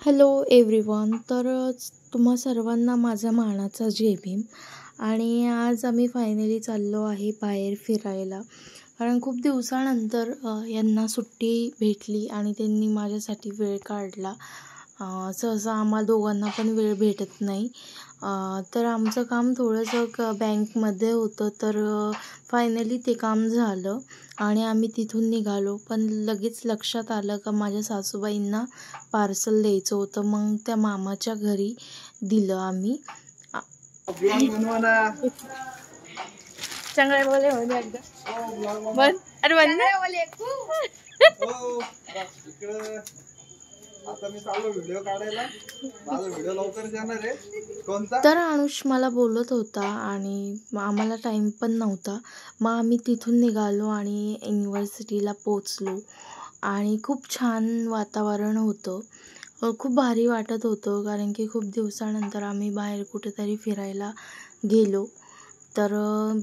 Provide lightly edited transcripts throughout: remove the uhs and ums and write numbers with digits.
Hello everyone. तुम्हा सर्वांना माझा मानाचा जय भीम. आणि आज आम्ही फायनली चाललो आहे बाहेर फिरायला, कारण खूप दिवसानंतर यांना सुट्टी भेटली आणि त्यांनी माझ्यासाठी वेळ काढला. सहसा आम्हाला दोघांना पण वेळ भेटत नाही. तर आमचं काम थोडंसं बँकमध्ये होतं, तर फायनली ते काम झालं आणि आम्ही तिथून निघालो. पण लगेच लक्षात आलं का माझ्या सासूबाईंना पार्सल द्यायचं होतं. मग त्या मामाच्या घरी दिलं आम्ही. चांगले बोले म्हणजे एकदा अरे आता मी चाललो व्हिडिओ काढायला. माझा व्हिडिओ लवकर येणार आहे. कोणता? तर अनुष मला बोलत होता आणि आम्हाला टाईम पण नव्हता. मग आम्ही तिथून निघालो आणि युनिव्हर्सिटीला पोचलो आणि खूप छान वातावरण होतं. खूप भारी वाटत होतं, कारण की खूप दिवसानंतर आम्ही बाहेर कुठेतरी फिरायला गेलो. तर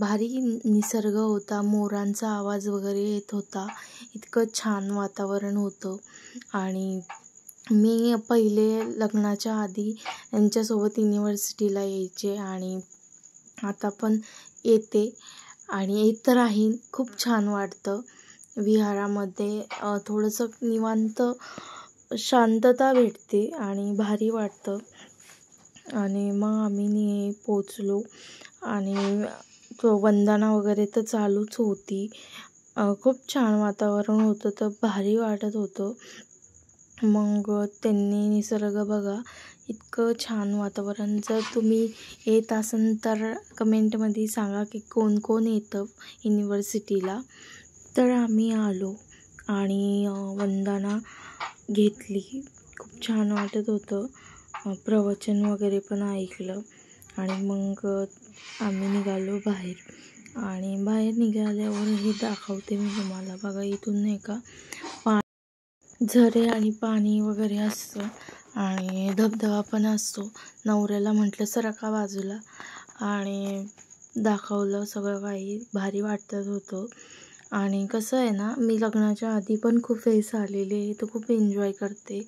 भारी निसर्ग होता, मोरांचा आवाज वगैरे येत होता. इतकं छान वातावरण होतं. आणि मी पहिले लग्नाच्या आधी यांच्यासोबत युनिव्हर्सिटीला यायचे आणि आता पण येते आणि येत राहीन. खूप छान वाटतं विहारामध्ये. थोडंसं निवांत शांतता भेटते आणि भारी वाटतं. आणि मग आम्ही पोचलो आणि वंदना वगैरे तर चालूच होती. खूप छान वातावरण होतं, तर भारी वाटत होतं. मग त्यांनी निसर्ग बघा, इतकं छान वातावरण. जर तुम्ही येत असाल तर कमेंटमध्ये सांगा की कोण कोण येतं युनिव्हर्सिटीला. तर आम्ही आलो आणि वंदना घेतली. खूप छान वाटत होतं. प्रवचन वगैरे पण ऐकलं आणि मग आम्ही निघालो बाहेर. आणि बाहेर निघाल्यावर हे दाखवते मी तुम्हाला. बघा, इथून नाही का झरे आणि पाणी वगैरे असतं आणि धबधबा पण असतो. नवऱ्याला म्हटलं सरका बाजूला आणि दाखवलं सगळं काही. भारी वाटत होतं. आणि कसं आहे ना, मी लग्नाच्या आधी पण खूप वेळेस आलेले आहे, तर खूप एन्जॉय करते.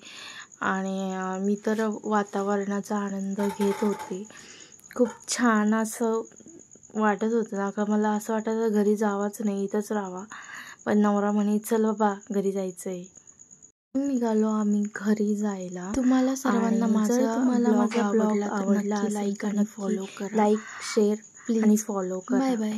आणि मी तर वातावरणाचा आनंद घेत होते. खूप छान असं वाटत होतं ना, का मला असं वाटायचं घरी जावंच नाही, इथंच राहावा. पण नवरा म्हणे चल बाबा घरी जायचं आहे. निघालो आम्ही घरी जायला. तुम्हाला सर्वांना माझा ब्लॉग आवडला, लाईक आणि फॉलो करा. लाईक, शेअर प्लीज आणि फॉलो करा. Bye bye.